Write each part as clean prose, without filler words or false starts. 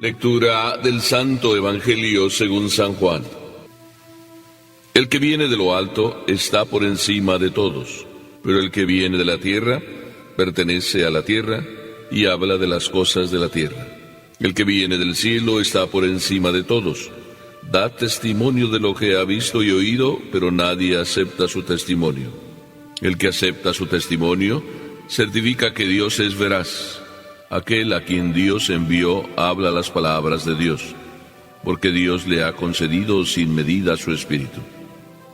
Lectura del Santo Evangelio según San Juan. El que viene de lo alto está por encima de todos, pero el que viene de la tierra pertenece a la tierra y habla de las cosas de la tierra. El que viene del cielo está por encima de todos. Da testimonio de lo que ha visto y oído, pero nadie acepta su testimonio. El que acepta su testimonio certifica que Dios es veraz. Aquel a quien Dios envió habla las palabras de Dios, porque Dios le ha concedido sin medida su Espíritu.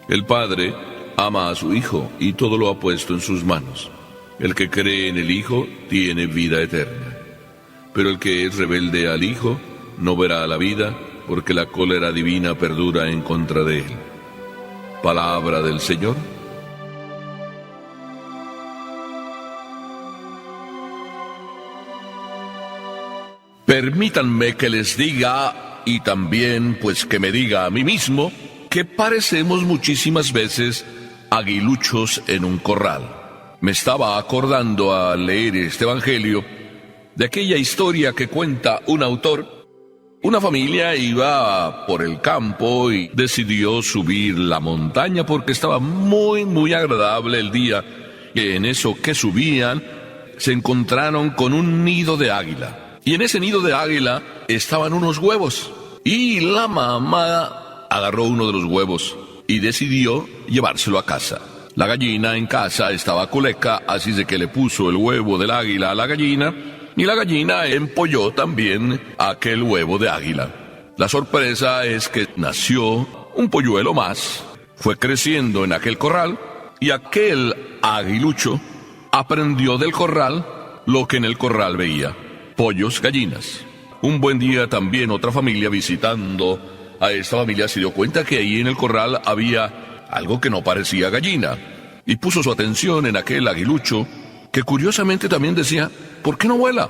El Padre ama a su Hijo y todo lo ha puesto en sus manos. El que cree en el Hijo tiene vida eterna. Pero el que es rebelde al Hijo no verá la vida, porque la cólera divina perdura en contra de él. Palabra del Señor. Permítanme que les diga, y también pues que me diga a mí mismo, que parecemos muchísimas veces aguiluchos en un corral. Me estaba acordando al leer este evangelio de aquella historia que cuenta un autor. Una familia iba por el campo y decidió subir la montaña porque estaba muy agradable el día. Y en eso que subían, se encontraron con un nido de águila. Y en ese nido de águila estaban unos huevos. Y la mamá agarró uno de los huevos y decidió llevárselo a casa. La gallina en casa estaba culeca, así de que le puso el huevo del águila a la gallina, y la gallina empolló también aquel huevo de águila. La sorpresa es que nació un polluelo más, fue creciendo en aquel corral, y aquel aguilucho aprendió del corral lo que en el corral veía: pollos, gallinas. Un buen día también otra familia visitando a esta familia se dio cuenta que ahí en el corral había algo que no parecía gallina, y puso su atención en aquel aguilucho que curiosamente también decía: ¿por qué no vuela?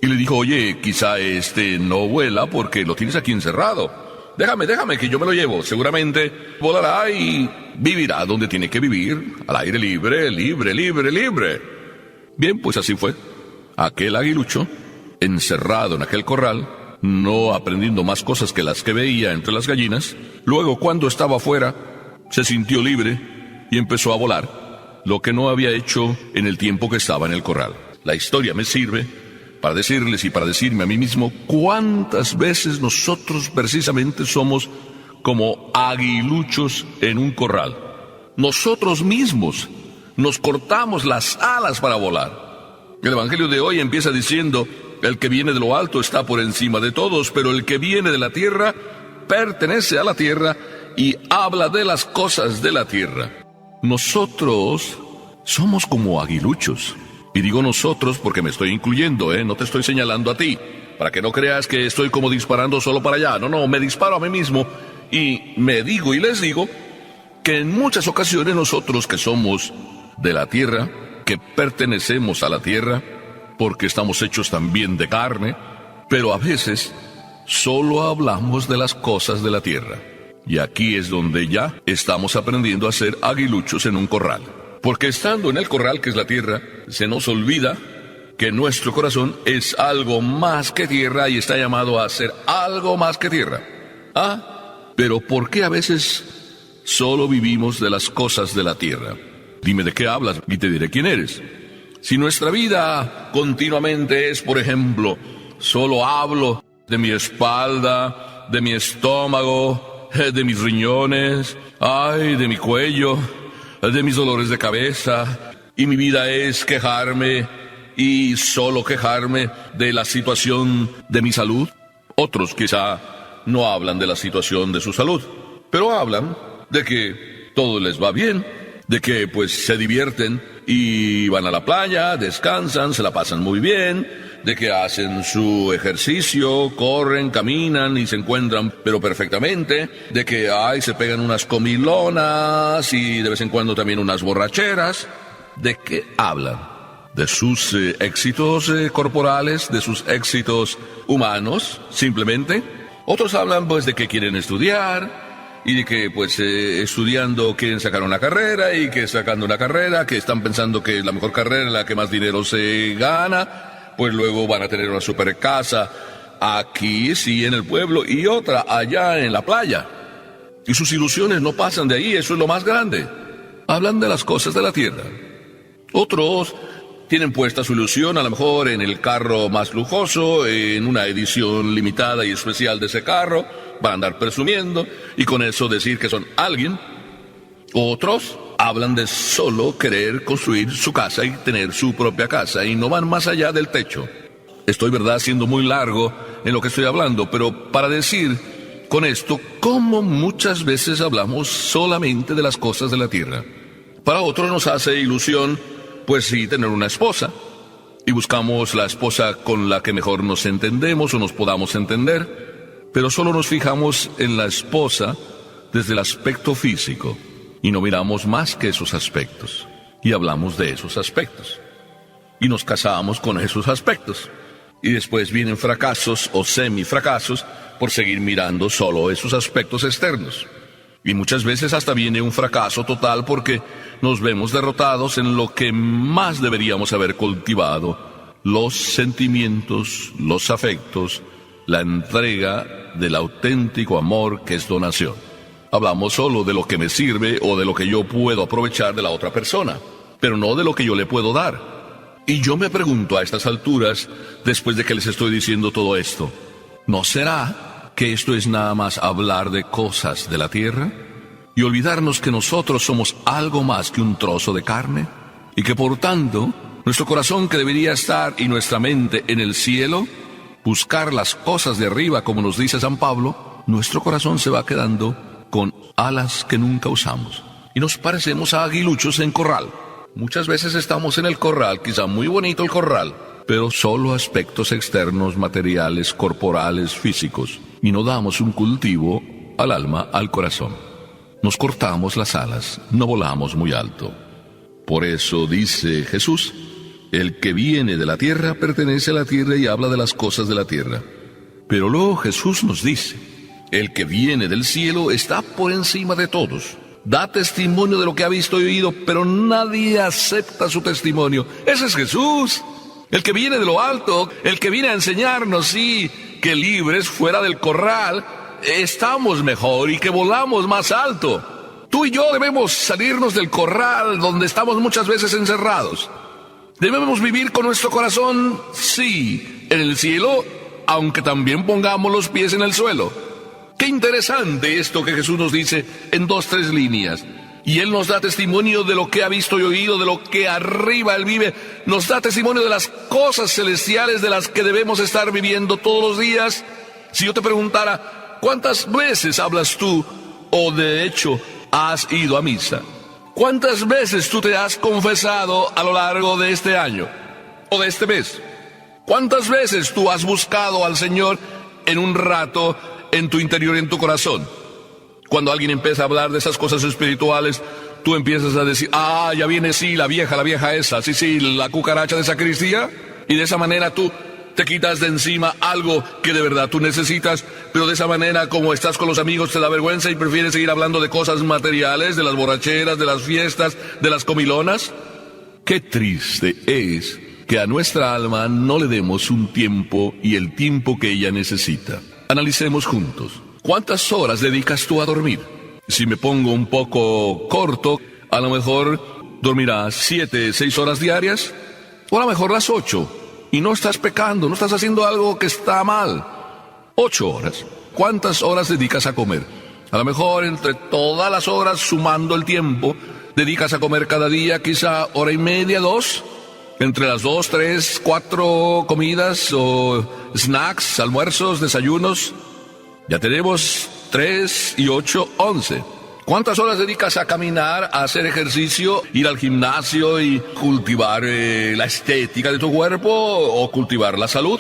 Y le dijo: oye, quizá este no vuela porque lo tienes aquí encerrado. Déjame que yo me lo llevo. Seguramente volará y vivirá donde tiene que vivir, al aire libre. Bien, pues así fue. Aquel aguilucho, encerrado en aquel corral, no aprendiendo más cosas que las que veía entre las gallinas, luego cuando estaba afuera, se sintió libre y empezó a volar, lo que no había hecho en el tiempo que estaba en el corral. La historia me sirve para decirles y para decirme a mí mismo cuántas veces nosotros precisamente somos como aguiluchos en un corral. Nosotros mismos nos cortamos las alas para volar. El Evangelio de hoy empieza diciendo: el que viene de lo alto está por encima de todos, pero el que viene de la tierra pertenece a la tierra y habla de las cosas de la tierra. Nosotros somos como aguiluchos. Y digo nosotros porque me estoy incluyendo, no te estoy señalando a ti, para que no creas que estoy como disparando solo para allá. No, me disparo a mí mismo y me digo y les digo que en muchas ocasiones nosotros que somos de la tierra, que pertenecemos a la tierra, porque estamos hechos también de carne, pero a veces solo hablamos de las cosas de la tierra. Y aquí es donde ya estamos aprendiendo a ser aguiluchos en un corral. Porque estando en el corral, que es la tierra, se nos olvida que nuestro corazón es algo más que tierra y está llamado a ser algo más que tierra. Pero ¿por qué a veces solo vivimos de las cosas de la tierra? Dime de qué hablas y te diré quién eres. Si nuestra vida continuamente es, por ejemplo, solo hablo de mi espalda, de mi estómago, de mis riñones, de mi cuello, de mis dolores de cabeza, y mi vida es quejarme y solo quejarme de la situación de mi salud. Otros quizá no hablan de la situación de su salud, pero hablan de que todo les va bien, de que pues se divierten y van a la playa, descansan, se la pasan muy bien, de que hacen su ejercicio, corren, caminan y se encuentran pero perfectamente, de que se pegan unas comilonas y de vez en cuando también unas borracheras. ¿De qué hablan? De sus éxitos corporales, de sus éxitos humanos, simplemente. Otros hablan pues de que quieren estudiar y de que pues estudiando quieren sacar una carrera, y que sacando una carrera, que están pensando que la mejor carrera es la que más dinero se gana, pues luego van a tener una super casa aquí sí en el pueblo y otra allá en la playa. Y sus ilusiones no pasan de ahí, eso es lo más grande. Hablan de las cosas de la tierra. Otros tienen puesta su ilusión a lo mejor en el carro más lujoso, en una edición limitada y especial de ese carro, van a andar presumiendo y con eso decir que son alguien. Otros hablan de solo querer construir su casa y tener su propia casa y no van más allá del techo. Estoy, verdad, siendo muy largo en lo que estoy hablando, pero para decir con esto cómo muchas veces hablamos solamente de las cosas de la tierra. Para otros nos hace ilusión, pues sí, tener una esposa. Y buscamos la esposa con la que mejor nos entendemos o nos podamos entender, pero solo nos fijamos en la esposa desde el aspecto físico y no miramos más que esos aspectos y hablamos de esos aspectos y nos casamos con esos aspectos y después vienen fracasos o semifracasos por seguir mirando solo esos aspectos externos. Y muchas veces hasta viene un fracaso total porque nos vemos derrotados en lo que más deberíamos haber cultivado: los sentimientos, los afectos, la entrega del auténtico amor que es donación. Hablamos solo de lo que me sirve o de lo que yo puedo aprovechar de la otra persona, pero no de lo que yo le puedo dar. Y yo me pregunto a estas alturas, después de que les estoy diciendo todo esto, ¿no será que esto es nada más hablar de cosas de la tierra? Y olvidarnos que nosotros somos algo más que un trozo de carne, y que por tanto, nuestro corazón que debería estar y nuestra mente en el cielo, buscar las cosas de arriba, como nos dice San Pablo, nuestro corazón se va quedando con alas que nunca usamos. Y nos parecemos a aguiluchos en corral. Muchas veces estamos en el corral, quizá muy bonito el corral, pero solo aspectos externos, materiales, corporales, físicos. Y no damos un cultivo al alma, al corazón. Nos cortamos las alas, no volamos muy alto. Por eso dice Jesús: el que viene de la tierra pertenece a la tierra y habla de las cosas de la tierra. Pero luego Jesús nos dice: el que viene del cielo está por encima de todos. Da testimonio de lo que ha visto y oído, pero nadie acepta su testimonio. Ese es Jesús, el que viene de lo alto, el que viene a enseñarnos, sí, que libres fuera del corral estamos mejor y que volamos más alto. Tú y yo debemos salirnos del corral donde estamos muchas veces encerrados. Debemos vivir con nuestro corazón, sí, en el cielo, aunque también pongamos los pies en el suelo. Qué interesante esto que Jesús nos dice en 2-3 líneas. Y Él nos da testimonio de lo que ha visto y oído, de lo que arriba Él vive. Nos da testimonio de las cosas celestiales de las que debemos estar viviendo todos los días. Si yo te preguntara, ¿cuántas veces hablas tú o de hecho has ido a misa? ¿Cuántas veces tú te has confesado a lo largo de este año o de este mes? ¿Cuántas veces tú has buscado al Señor en un rato en tu interior y en tu corazón? Cuando alguien empieza a hablar de esas cosas espirituales, tú empiezas a decir: ah, ya viene sí, la vieja esa, sí, la cucaracha de sacristía. Y de esa manera tú te quitas de encima algo que de verdad tú necesitas, pero de esa manera, como estás con los amigos, te da vergüenza y prefieres seguir hablando de cosas materiales, de las borracheras, de las fiestas, de las comilonas. Qué triste es que a nuestra alma no le demos un tiempo y el tiempo que ella necesita. Analicemos juntos. ¿Cuántas horas dedicas tú a dormir? Si me pongo un poco corto, a lo mejor dormirás 7-6 horas diarias, o a lo mejor las 8. Y no estás pecando, no estás haciendo algo que está mal. 8 horas. ¿Cuántas horas dedicas a comer? A lo mejor entre todas las horas, sumando el tiempo, dedicas a comer cada día quizá 1:30, 2. Entre las 2, 3, 4 comidas o snacks, almuerzos, desayunos. Ya tenemos 3 y 8, 11. ¿Cuántas horas dedicas a caminar, a hacer ejercicio, ir al gimnasio y cultivar la estética de tu cuerpo o cultivar la salud?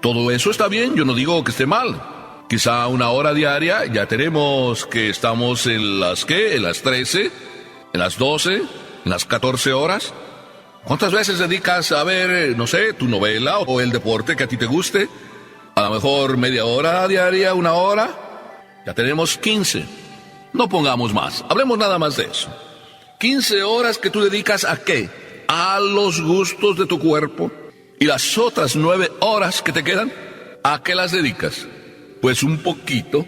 Todo eso está bien, yo no digo que esté mal. Quizá 1 hora diaria, ya tenemos que estamos en las, ¿qué? En las 13, en las 12, en las 14 horas. ¿Cuántas veces dedicas a ver, no sé, tu novela o el deporte que a ti te guste? A lo mejor media hora diaria, 1 hora. Ya tenemos 15. No pongamos más, hablemos nada más de eso. 15 horas que tú dedicas ¿a qué? A los gustos de tu cuerpo. Y las otras 9 horas que te quedan, ¿A qué las dedicas? Pues un poquito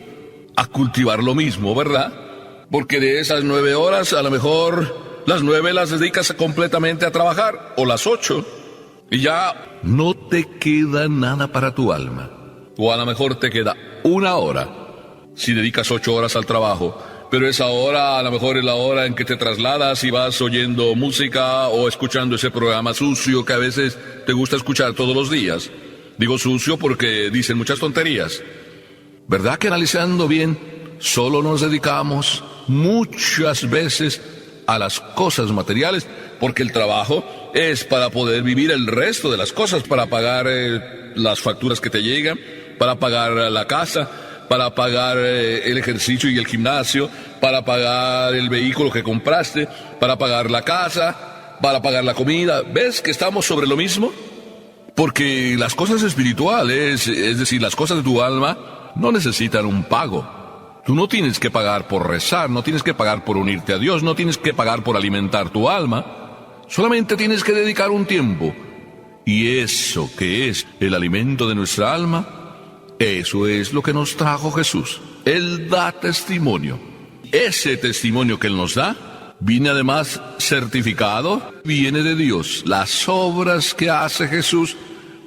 a cultivar lo mismo, ¿verdad? Porque de esas 9 horas, a lo mejor las 9 las dedicas completamente a trabajar, o las 8, y ya no te queda nada para tu alma. O a lo mejor te queda 1 hora, si dedicas 8 horas al trabajo, pero esa hora a lo mejor es la hora en que te trasladas y vas oyendo música o escuchando ese programa sucio que a veces te gusta escuchar todos los días. Digo sucio porque dicen muchas tonterías. ¿Verdad que analizando bien, solo nos dedicamos muchas veces a las cosas materiales? Porque el trabajo es para poder vivir el resto de las cosas, para pagar las facturas que te llegan, para pagar la casa, para pagar el ejercicio y el gimnasio, para pagar el vehículo que compraste, para pagar la casa, para pagar la comida. ¿Ves que estamos sobre lo mismo? Porque las cosas espirituales, es decir, las cosas de tu alma, no necesitan un pago. Tú no tienes que pagar por rezar, no tienes que pagar por unirte a Dios, no tienes que pagar por alimentar tu alma. Solamente tienes que dedicar un tiempo. Y eso que es el alimento de nuestra alma, eso es lo que nos trajo Jesús. Él da testimonio. Ese testimonio que Él nos da, viene además certificado, viene de Dios. Las obras que hace Jesús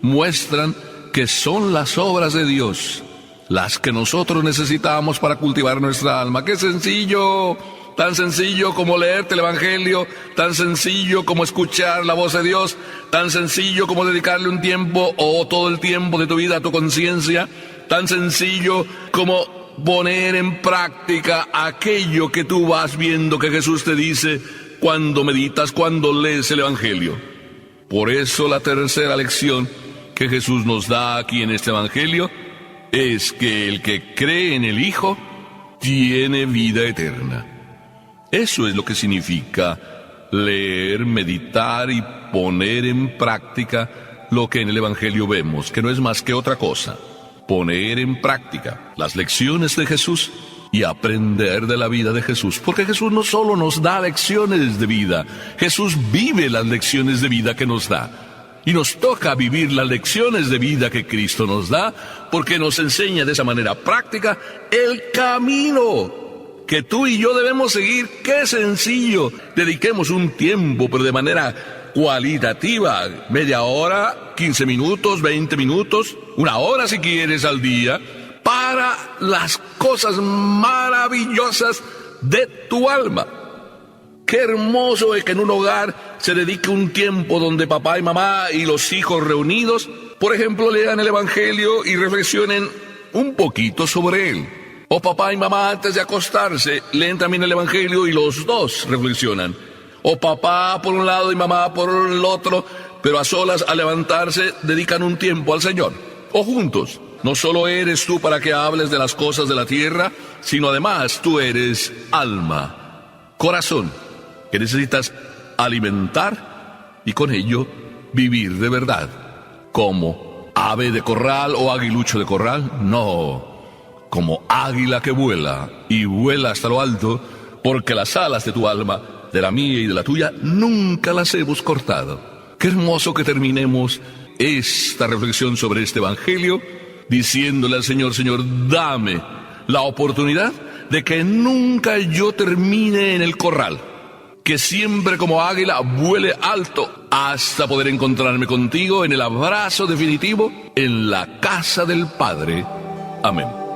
muestran que son las obras de Dios, las que nosotros necesitamos para cultivar nuestra alma. ¡Qué sencillo! Tan sencillo como leerte el Evangelio, tan sencillo como escuchar la voz de Dios, tan sencillo como dedicarle un tiempo o todo el tiempo de tu vida a tu conciencia, tan sencillo como poner en práctica aquello que tú vas viendo que Jesús te dice cuando meditas, cuando lees el Evangelio. Por eso la tercera lección que Jesús nos da aquí en este Evangelio es que el que cree en el Hijo tiene vida eterna. Eso es lo que significa leer, meditar y poner en práctica lo que en el Evangelio vemos, que no es más que otra cosa. Poner en práctica las lecciones de Jesús y aprender de la vida de Jesús. Porque Jesús no solo nos da lecciones de vida, Jesús vive las lecciones de vida que nos da. Y nos toca vivir las lecciones de vida que Cristo nos da, porque nos enseña de esa manera práctica el camino que tú y yo debemos seguir. ¡Qué sencillo! Dediquemos un tiempo, pero de manera cualitativa, media hora, 15 minutos, 20 minutos, 1 hora si quieres al día, para las cosas maravillosas de tu alma. Qué hermoso es que en un hogar se dedique un tiempo donde papá y mamá y los hijos reunidos, por ejemplo, lean el Evangelio y reflexionen un poquito sobre él. O papá y mamá antes de acostarse leen también el Evangelio y los dos reflexionan. O papá por un lado y mamá por el otro, pero a solas al levantarse dedican un tiempo al Señor. O juntos. No solo eres tú para que hables de las cosas de la tierra, sino además tú eres alma, corazón, que necesitas alimentar y con ello vivir de verdad. ¿Como ave de corral o aguilucho de corral? No. Como águila que vuela, y vuela hasta lo alto, porque las alas de tu alma, de la mía y de la tuya, nunca las hemos cortado. Qué hermoso que terminemos esta reflexión sobre este Evangelio, diciéndole al Señor: Señor, dame la oportunidad de que nunca yo termine en el corral, que siempre como águila vuele alto hasta poder encontrarme contigo en el abrazo definitivo en la casa del Padre. Amén.